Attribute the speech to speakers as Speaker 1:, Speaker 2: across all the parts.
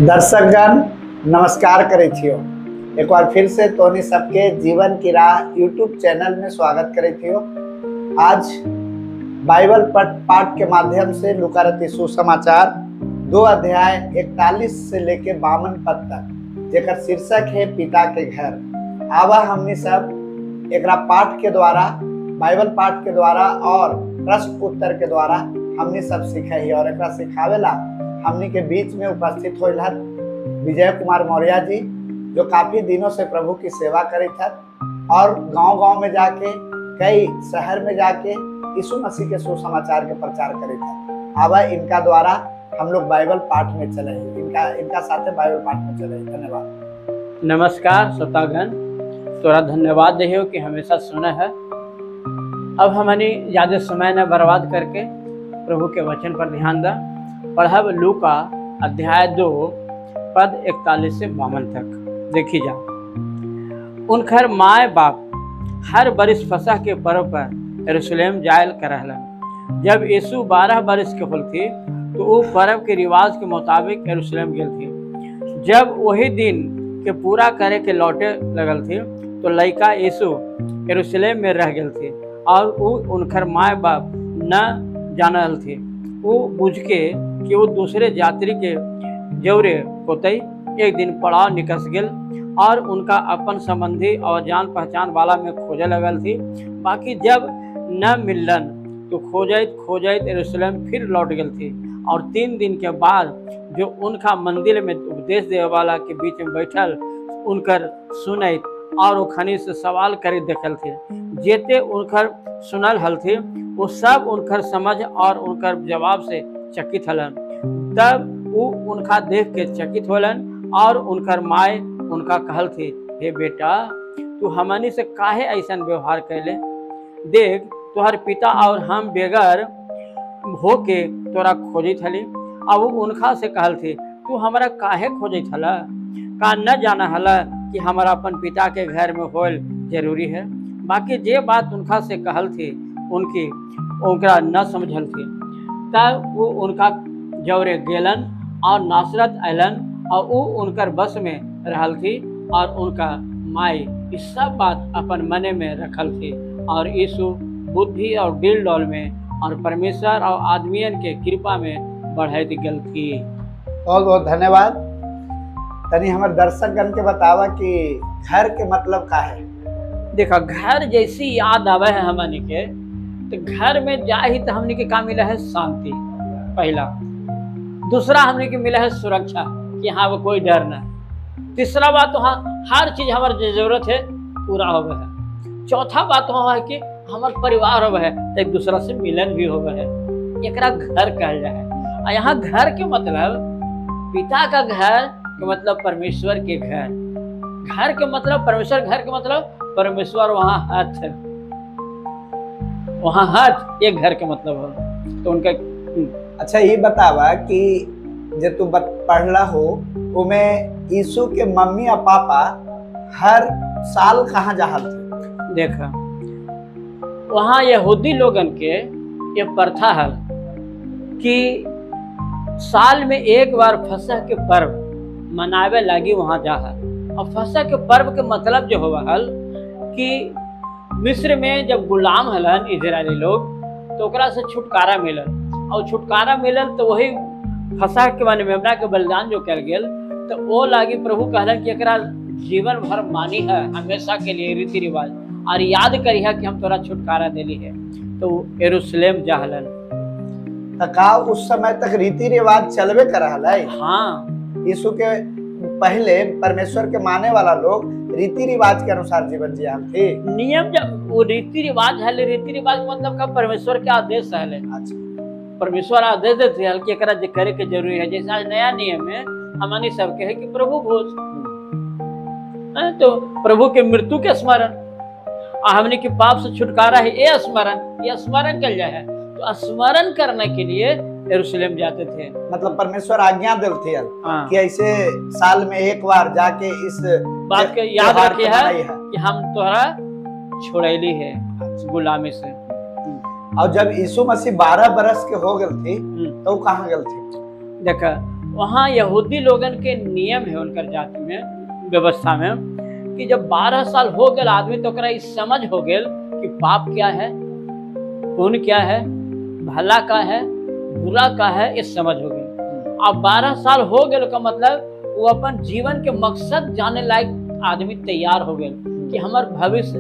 Speaker 1: दर्शकगण नमस्कार करे छियो। एक बार फिर से तोनी सबके जीवन की राह यूट्यूब चैनल में स्वागत करे छियो। आज बाइबल पाठ के माध्यम से लूका रचित सुसमाचार 2 अध्याय 41 से लेके 52 पद तक जेकर शीर्षक है पिता के घर। आवा हमनी सब एक पाठ के द्वारा, बाइबल पाठ के द्वारा और प्रश्न उत्तर के द्वारा हमनी सब सीखे ही और एक सिखावेला हमनी के बीच में उपस्थित होइल हत विजय कुमार मौर्य जी, जो काफी दिनों से प्रभु की सेवा करे थे और गांव-गांव में जाके, कई शहर में जाके यीशु मसीह के सुसमाचार के प्रचार करे थे। अब इनका द्वारा हम लोग बाइबल पाठ में चले हैं, इनका साथे बाइबल पाठ में चले हैं। धन्यवाद।
Speaker 2: नमस्कार श्रोतागण, तोरा धन्यवाद दहियो कि हमेशा सुने है। अब हमनी ज्यादा समय न बर्बाद करके प्रभु के वचन पर ध्यान दा। पढ़ब लूका अध्याय 2 पद 41 से 52 तक। देखी जा। उनकर माए बाप हर बरिस फसह के पर्व पर यरूशलेम जायल करहलन। जब यीशु 12 बरिस के होल थी तो वो पर्व के रिवाज के मुताबिक यरूशलेम गेल थी। जब वही दिन के पूरा करे के लौटे लगल थी तो लड़का यीशु यरूशलेम में रह गेल थी और वो उनकर माए बाप न जानल थी। वो बुझ के कि वो दूसरे यात्री के जौरे होते एक दिन पड़ाव निकस गेल और उनका अपन संबंधी और जान पहचान वाला में खोजे लगल थी। बाकी जब न मिलन तो खोजत यरूशलेम फिर लौट गेल थी और 3 दिन के बाद जो उनका मंदिर में उपदेश देवे वाला के बीच में बैठल उनकर सुनत और वो खनी से सवाल करे देखल थे। जेते उनकर सुनल हल थी वो सब उनकर समझ और उनकर जवाब से चकित हलन। तब वो उनका देख के चकित होलन और उनकर माए उनका कहल थी, हे बेटा, तू हमनी से काहे ऐसा व्यवहार कैले? देख, तोहर पिता और हम बेगर होके तोरा खोजित हली। अब वो उनका से कहल थी, तू हमारा काहे खोजित हला? का न जाना हला कि हमारा अपन पिता के घर में होल जरूरी है? बाकी जे बात उनका से कहल थी उनकी ओकरा न समझल थी। तब वो उनका जौरे गेलन और नासरत अलन और वो उनकर बस में रहल थी और उनका माई इस सब बात अपन मने में रखल थी और यीशु बुद्धि और दिल डोल में और परमेश्वर और आदमियन के कृपा में बढ़त गल थी।
Speaker 1: बहुत बहुत धन्यवाद। तनी हमारे दर्शकगण के बतावा कि घर के मतलब का है।
Speaker 2: देखा, घर जैसी याद आवे है हमनी के तो घर में जा ही तो हमनी के का मिला है शांति पहला। दूसरा हमने के मिला है सुरक्षा कि हाँ वो कोई डर ना। तीसरा बात तो हाँ हर चीज हमारे जरूरत है पूरा हो है। चौथा बात तो है कि हमारे परिवार हो है तो एक दूसरा से मिलन भी हो है। एकरा घर कहल जाए। और यहाँ घर के मतलब पिता का घर के मतलब परमेश्वर के घर। घर के मतलब परमेश्वर, घर के मतलब परमेश्वर वहाँ हाथ है, वहाँ हाथ एक घर के मतलब हो। तो उनका
Speaker 1: अच्छा ये बतावा कि जे तू पढ़ला हो उमें यीशु के मम्मी और पापा हर साल कहाँ जाहल थे?
Speaker 2: देखा, वहाँ यहूदी लोगन के ये प्रथा है कि साल में एक बार फसह के पर्व मनावे लगी वहाँ जाहल। और फसह के पर्व के मतलब जो हुआ हल कि मिस्र में जब गुलाम हलन इजरायली लोग तो ओकरा से छुटकारा मिलल और छुटकारा मिलल तो वही फसह के माने मेमना के बलिदान जो कल गेल तो वो लागी प्रभु कहलन कि एकरा जीवन भर मानी है, हमेशा के लिए रीति रिवाज और याद करी है कि हम तोरा छुटकारा देली है। तो यरूशलेम जाहलन।
Speaker 1: का उस समय तक रीति रिवाज चलवे कर रहा है।
Speaker 2: हाँ,
Speaker 1: यीशु के पहले परमेश्वर के माने वाला लोग रीति रिवाज के अनुसार जीवन जिया थे।
Speaker 2: नियम जब वो रीति रिवाज है, रीति रिवाज मतलब का परमेश्वर के आदेश है।
Speaker 1: अच्छा,
Speaker 2: परमेश्वर आदेश देते हैं कि एकरा जे करे के जरूरी है। जैसे आज नया नियम में हमनी सबके है कि प्रभु भोज, तो प्रभु के मृत्यु के स्मरण हमने के पाप से छुटकारा है ये स्मरण कर जाए। तो स्मरण करने के लिए यरूशलेम जाते थे।
Speaker 1: मतलब परमेश्वर आज्ञा देते हैं कि ऐसे साल में एक बार जाके इस
Speaker 2: बात के याद रखे है कि हम तोहरा छोड़ैली है गुलामी से।
Speaker 1: और जब यीशु मसीह 12 बरस के हो गए थे तो कहाँ गए थे?
Speaker 2: देखा, वहाँ यहूदी लोगन के नियम है उनकर जाति में, व्यवस्था में, कि जब 12 साल हो गए आदमी तो ओकरा इस समझ हो गए कि पाप क्या है, पुण्य क्या है, भला का है, बुरा का है, ये समझ हो गई। अब 12 साल हो गए का मतलब वो अपन जीवन के मकसद जाने लायक आदमी तैयार हो गए कि हमार भविष्य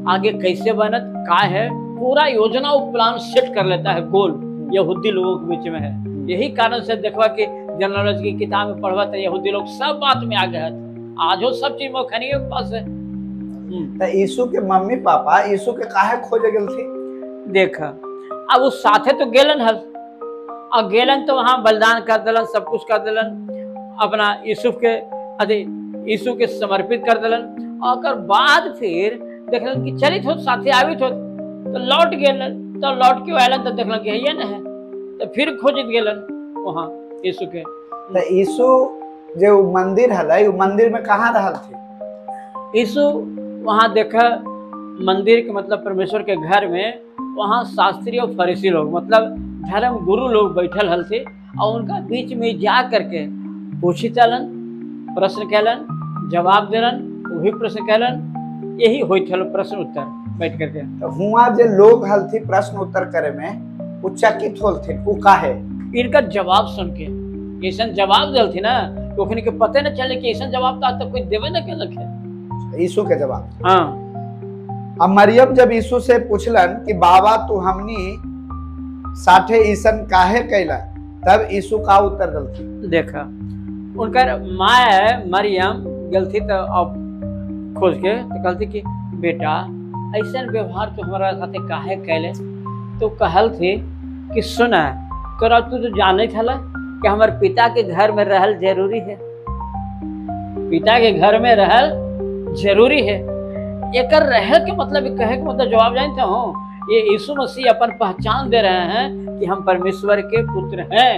Speaker 2: आगे कैसे बनत का है, पूरा योजना वो प्लान सेट कर लेता है। गोल यहूदी लोगों के बीच में है। यही कारण से देखवा कि जनरल नॉलेज की किताब में पढ़वा तो यहूदी लोग सब बात में आगे है। आज वो सब चीज मखनियों के पास है।
Speaker 1: तो यीशु के मम्मी पापा यीशु के काहे खोजे गेल थी?
Speaker 2: देखा अब उस साथे तो गेलन हल, और गेलन तो वहां बलिदान कर दिलन, सब कुछ कर दिलन, अपना यीशु के समर्पित कर दिलन। और बाद फिर देखलन कि चलित हो साथे आवित हो तो लौट गेलन, तो लौट के आयलन तो देखलन कि है ना है, तो फिर खोजित गेलन वहां यीशु के।
Speaker 1: तो यीशु जो मंदिर है वो मंदिर में कहाँ रहल थे?
Speaker 2: यीशु वहां देखा मंदिर के मतलब परमेश्वर के घर में, वहां शास्त्री और फरीसी लोग मतलब धर्म गुरु लोग बैठल हल थे, और उनका बीच में जा करके पूछी चलन, प्रश्न कैलन, जवाब देलन, वही प्रश्न कैलन, यही होई थल प्रश्न उत्तर बैठ करके।
Speaker 1: तो हुआ जो लोग हल थी प्रश्न उत्तर करे में उच्चकित होल थे, वो काहे?
Speaker 2: इनका जवाब सुन के ऐसा जवाब दिल थी ना, तो के पते न चले कि ऐसा जवाब तो आज तक कोई देवे न केलक है।
Speaker 1: यीशु के जवाब।
Speaker 2: हाँ।
Speaker 1: अब मरियम जब यीशु से पूछलन कि बाबा तू हमनी साथे ईसन काहे कैला, तब यीशु का उत्तर दलती?
Speaker 2: देखा उनकर माँ मरियम गलती तो अब खोज के तो कहती कि बेटा ऐसा व्यवहार तो हमारा साथे काहे कैले, तो कहल थे कि सुना तोरा तू तो जाने था कि हमारे पिता के घर में रहल जरूरी है, पिता के घर में रहल जरूरी है। एक रह के मतलब कहे के मतलब जवाब जानते हो, ये यीशु मसीह अपन पहचान दे रहे हैं कि हम परमेश्वर के पुत्र हैं।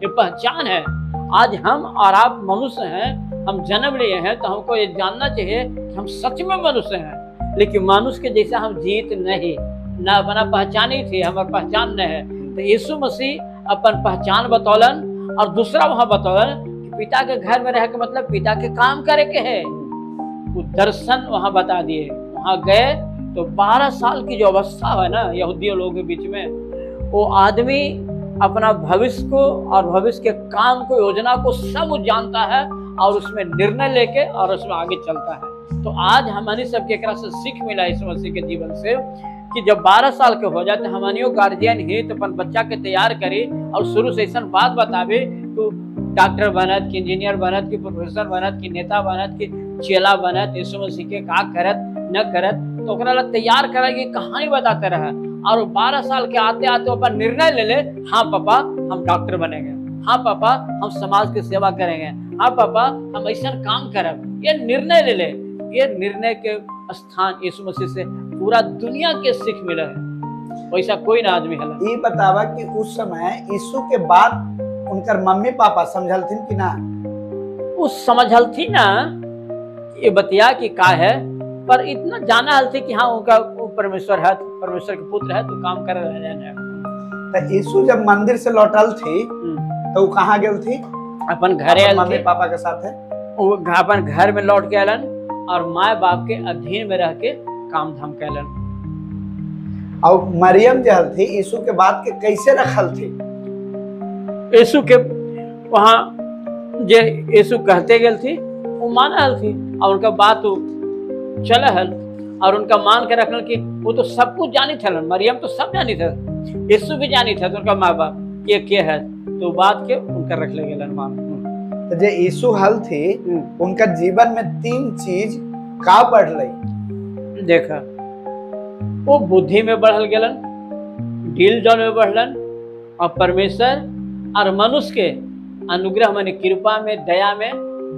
Speaker 2: ये पहचान है। आज हम और आप मनुष्य हैं, हम जन्म लिए हैं, तो हमको ये जानना चाहिए कि हम सच में मनुष्य हैं, लेकिन मनुष्य के जैसा हम जीत नहीं, न अपना पहचान ही थी, हमारी पहचान नहीं है। तो यीशु मसीह अपन पहचान बतौलन, और दूसरा वहां बतौलन कि पिता के घर में रह के मतलब पिता के काम करे के है। वो दर्शन वहां बता दिए। वहां गए तो 12 साल की जो अवस्था है ना यहूदी लोगों के बीच में, वो आदमी अपना भविष्य को और भविष्य के काम को, योजना को सब जानता है, और उसमें निर्णय लेके और उसमें आगे चलता है। तो आज हमारी सबके एक से सीख मिला इस मसीह के जीवन से कि जब 12 साल के हो जाए तो हमारियों गार्जियन ही तो अपन बच्चा के तैयार करे, और शुरू से ऐसा बात बतावे तो डॉक्टर बनत कि इंजीनियर बनत कि प्रोफेसर बनत कि नेता बनत कि चेला बनत, यीशु मसीह के का करत न करत, तो ओकरा तैयार करेगी, कहानी बताते रहे। और 12 साल के आते आते अपन निर्णय ले ले, हाँ पापा हम डॉक्टर बनेंगे, हाँ पापा हम समाज की सेवा करेंगे, हाँ पापा हम ऐसा काम करब, ये निर्णय ले ले। ये निर्णय के स्थान यीशु मसीह से पूरा दुनिया के सीख मिला है, वैसा कोई ना आदमी है।
Speaker 1: ये बतावा कि उस समय यीशु के बाद उनकर मम्मी पापा समझलथिन कि ना?
Speaker 2: उस समझलथी ना ये बतिया कि का है, पर इतना जाना हल थी कि हाँ उनका परमेश्वर है, परमेश्वर के पुत्र है, तो काम कर रहे हैं।
Speaker 1: तो यीशु जब मंदिर से लौटल थी तो वो कहाँ गेल थी?
Speaker 2: अपन घरे
Speaker 1: मम्मी पापा के साथ है,
Speaker 2: वो अपन घर में लौट के आलन, और माँ बाप के अधीन में रह के काम धाम कैलन।
Speaker 1: और मरियम जो थी यीशु के बात के कैसे रखल थी?
Speaker 2: यीशु के वहाँ जे यीशु कहते गए थी वो माना हल थी, और उनका बात चल हल, और उनका मान के रखल कि वो तो सब कुछ जानी थे। मरियम तो सब जानी था, यीशु भी जानी था, तो उनका माँ बाप ये के है, तो बात के उनका रख ले गए मान।
Speaker 1: तो जे यीशु हल थी उनका जीवन में 3 चीज का बढ़ रही?
Speaker 2: देखा वो बुद्धि में बढ़ल गेलन, दिल जन में बढ़लन, और परमेश्वर और मनुष्य के अनुग्रह माने कृपा में, दया में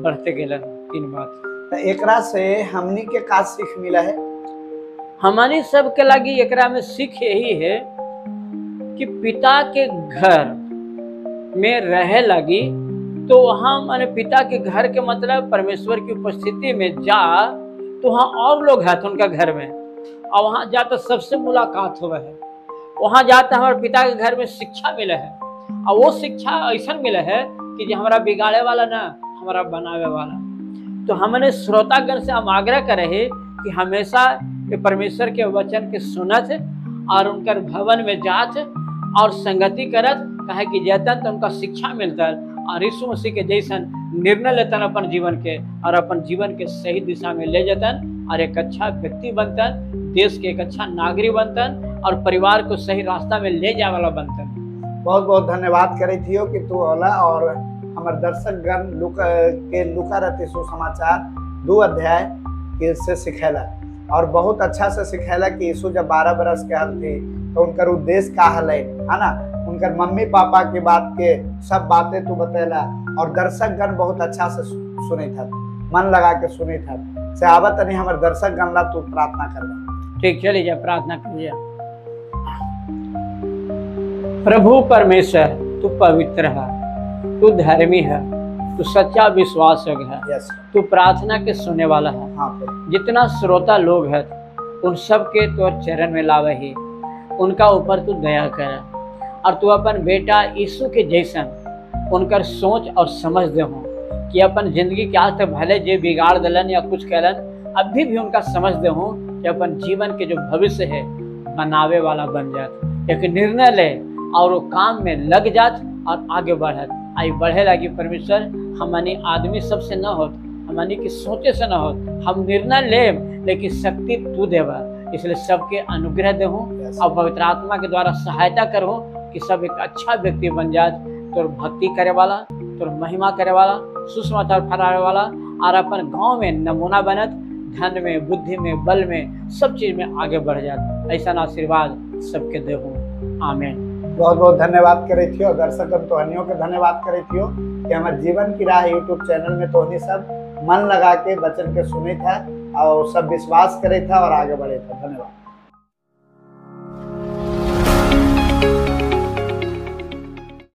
Speaker 2: बढ़ते गेलन। 3 बात।
Speaker 1: तो एकरा से हमनी के का सीख मिला है?
Speaker 2: हमारी सब के लगी एकरा में सीख यही है कि पिता के घर में रहे लगी तो वहां माने पिता के घर के मतलब परमेश्वर की उपस्थिति में जा तो वहां और लोग हैं तो उनका घर में, और वहां जाता सबसे मुलाकात हुआ है। वहां जाता हमारे पिता के घर में शिक्षा मिला है, और वो शिक्षा ऐसा मिला है कि जो हमारा बिगाड़े वाला ना, हमारा बनावे वाला। तो हमने श्रोतागण से हम आग्रह करे है कि हमेशा ये परमेश्वर के वचन के सुनत और उनकर भवन में जात और संगति करत, कहे कि जैतन तो उनका शिक्षा मिलता और यीशु मसीह के जैसन निर्णय लेतन अपन जीवन के, और अपन जीवन के सही दिशा में ले जातन और एक अच्छा व्यक्ति बनतन, देश के एक अच्छा नागरिक बनतन और परिवार को सही रास्ता में ले जाए वाला बनतन।
Speaker 1: बहुत बहुत धन्यवाद करे थियो कि तू होला और हमारे दर्शक गण लूका रति सुसमाचार 2 अध्याय के से सिखेला और बहुत अच्छा से सिखेला कि यीशु जब 12 बरस के हल थी तो उनकर उद्देश्य का हल है ना, उनकर मम्मी पापा की बात के सब बातें तू बतेला और दर्शक गण बहुत अच्छा से सुने था, मन लगा के सुने था। से आवत नहीं हमारे दर्शक गण ला तू प्रार्थना कर।
Speaker 2: ठीक, चलिए जा प्रार्थना करिए। प्रभु परमेश्वर, तू पवित्र है, तू धर्मी है, तू सच्चा विश्वासयोग्य है, तू प्रार्थना के सुनने वाला है। जितना श्रोता लोग है उन सब के तो चरण में लावे ही, उनका ऊपर तू दया कर और तू अपन बेटा यीशु के जैसन उनकर सोच और समझ दे हो कि अपन जिंदगी के आज तक भले जे बिगाड़ दलन या कुछ कहलन, अभी भी उनका समझ दे हो कि अपन जीवन के जो भविष्य है बनावे वाला बन जात, एक निर्णय ले और वो काम में लग जात और आगे बढ़त। आई बढ़े लगी परमेश्वर, हमनी आदमी सबसे न होत, हमनी की सोचे से न होत, हम निर्णय ले लेकिन शक्ति तू देवा, इसलिए सबके अनुग्रह दे और पवित्र आत्मा के द्वारा सहायता करो कि सब एक अच्छा व्यक्ति बन जाए, तो भक्ति करे वाला, तो महिमा करे वाला, सुसमाचार फैलाने वाला और अपन गांव में नमूना बनत, धन में, बुद्धि में, बल में, सब चीज में आगे बढ़ जात। ऐसा आशीर्वाद सबके दे हो। आमीन।
Speaker 1: बहुत बहुत धन्यवाद करे थियो दर्शक तोहनियों के धन्यवाद करे थियो कि हमारे जीवन की राह यूट्यूब चैनल में तोहनी सब मन लगा के वचन के सुने था और सब विश्वास करे था और आगे बढ़े था। धन्यवाद।